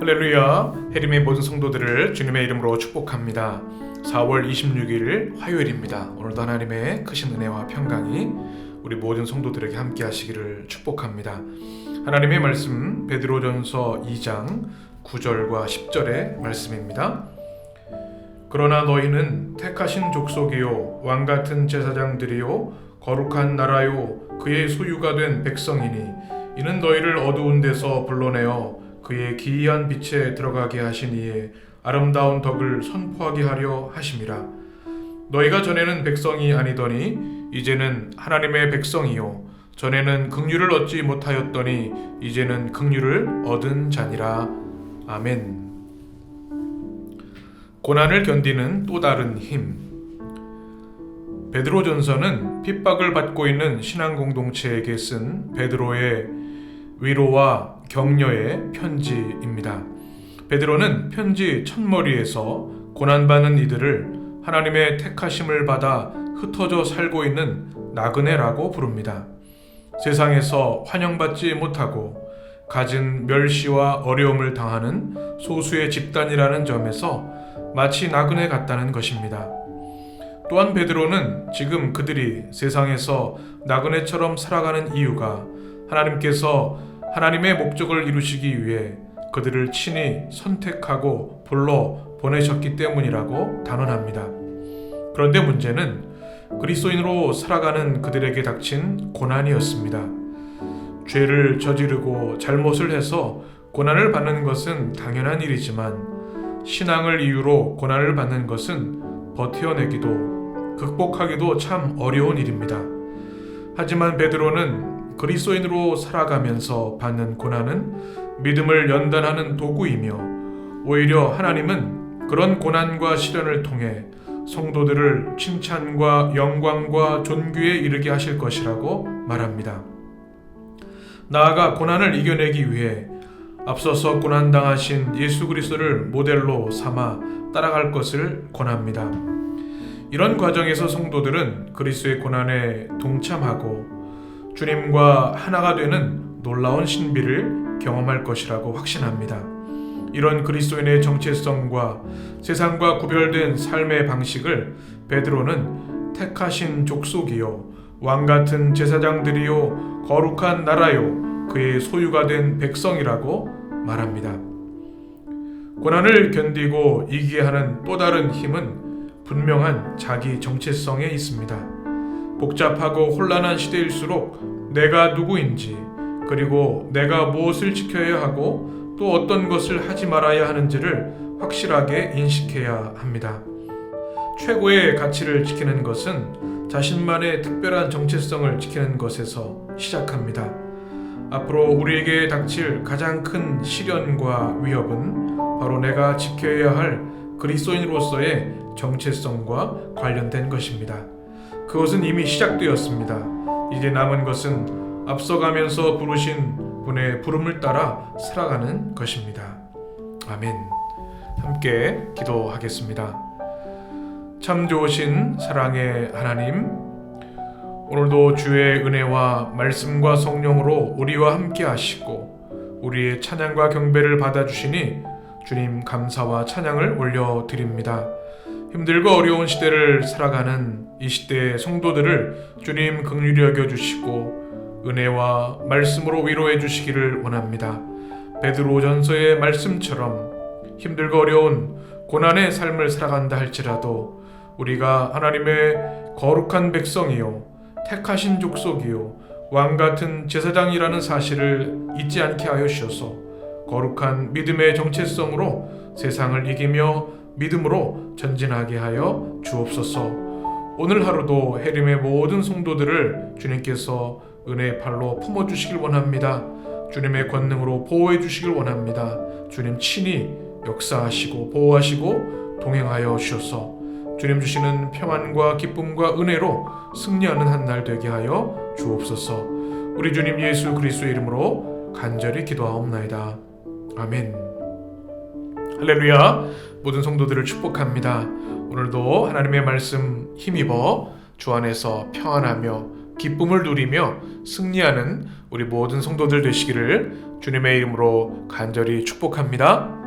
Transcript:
할렐루야. 해림의 모든 성도들을 주님의 이름으로 축복합니다. 4월 26일 화요일입니다. 오늘도 하나님의 크신 은혜와 평강이 우리 모든 성도들에게 함께 하시기를 축복합니다. 하나님의 말씀 베드로전서 2장 9절과 10절의 말씀입니다. 그러나 너희는 택하신 족속이요 왕같은 제사장들이요 거룩한 나라요 그의 소유가 된 백성이니 이는 너희를 어두운 데서 불러내어 그의 기이한 빛에 들어가게 하신 이의 아름다운 덕을 선포하게 하려 하심이라. 너희가 전에는 백성이 아니더니 이제는 하나님의 백성이요 전에는 긍휼을 얻지 못하였더니 이제는 긍휼을 얻은 자니라. 아멘. 고난을 견디는 또 다른 힘. 베드로전서는 핍박을 받고 있는 신앙 공동체에게 쓴 베드로의 위로와 격려의 편지입니다. 베드로는 편지 첫머리에서 고난받는 이들을 하나님의 택하심을 받아 흩어져 살고 있는 나그네라고 부릅니다. 세상에서 환영받지 못하고 갖은 멸시와 어려움을 당하는 소수의 집단이라는 점에서 마치 나그네 같다는 것입니다. 또한 베드로는 지금 그들이 세상에서 나그네처럼 살아가는 이유가 하나님께서 하나님의 목적을 이루시기 위해 그들을 친히 선택하고 불러 보내셨기 때문이라고 단언합니다. 그런데 문제는 그리스도인으로 살아가는 그들에게 닥친 고난이었습니다. 죄를 저지르고 잘못을 해서 고난을 받는 것은 당연한 일이지만 신앙을 이유로 고난을 받는 것은 버텨내기도 극복하기도 참 어려운 일입니다. 하지만 베드로는 그리스도인으로 살아가면서 받는 고난은 믿음을 연단하는 도구이며 오히려 하나님은 그런 고난과 시련을 통해 성도들을 칭찬과 영광과 존귀에 이르게 하실 것이라고 말합니다. 나아가 고난을 이겨내기 위해 앞서서 고난당하신 예수 그리스도를 모델로 삼아 따라갈 것을 권합니다. 이런 과정에서 성도들은 그리스도의 고난에 동참하고 주님과 하나가 되는 놀라운 신비를 경험할 것이라고 확신합니다. 이런 그리스도인의 정체성과 세상과 구별된 삶의 방식을 베드로는 택하신 족속이요 왕같은 제사장들이요 거룩한 나라요 그의 소유가 된 백성이라고 말합니다. 고난을 견디고 이기게 하는 또 다른 힘은 분명한 자기 정체성에 있습니다. 복잡하고 혼란한 시대일수록 내가 누구인지 그리고 내가 무엇을 지켜야 하고 또 어떤 것을 하지 말아야 하는지를 확실하게 인식해야 합니다. 최고의 가치를 지키는 것은 자신만의 특별한 정체성을 지키는 것에서 시작합니다. 앞으로 우리에게 닥칠 가장 큰 시련과 위협은 바로 내가 지켜야 할 그리스도인으로서의 정체성과 관련된 것입니다. 그것은 이미 시작되었습니다. 이제 남은 것은 앞서가면서 부르신 분의 부름을 따라 살아가는 것입니다. 아멘. 함께 기도하겠습니다. 참 좋으신 사랑의 하나님, 오늘도 주의 은혜와 말씀과 성령으로 우리와 함께 하시고 우리의 찬양과 경배를 받아주시니 주님 감사와 찬양을 올려드립니다. 힘들고 어려운 시대를 살아가는 이 시대의 성도들을 주님 긍휼히 여겨주시고 은혜와 말씀으로 위로해 주시기를 원합니다. 베드로전서의 말씀처럼 힘들고 어려운 고난의 삶을 살아간다 할지라도 우리가 하나님의 거룩한 백성이요 택하신 족속이요 왕같은 제사장이라는 사실을 잊지 않게 하여 주셔서 거룩한 믿음의 정체성으로 세상을 이기며 믿음으로 전진하게 하여 주옵소서. 오늘 하루도 해림의 모든 성도들을 주님께서 은혜의 팔로 품어주시길 원합니다. 주님의 권능으로 보호해 주시길 원합니다. 주님 친히 역사하시고 보호하시고 동행하여 주셔서 주님 주시는 평안과 기쁨과 은혜로 승리하는 한 날 되게 하여 주옵소서. 우리 주님 예수 그리스도의 이름으로 간절히 기도하옵나이다. 아멘. 할렐루야. 모든 성도들을 축복합니다. 오늘도 하나님의 말씀 힘입어 주 안에서 평안하며 기쁨을 누리며 승리하는 우리 모든 성도들 되시기를 주님의 이름으로 간절히 축복합니다.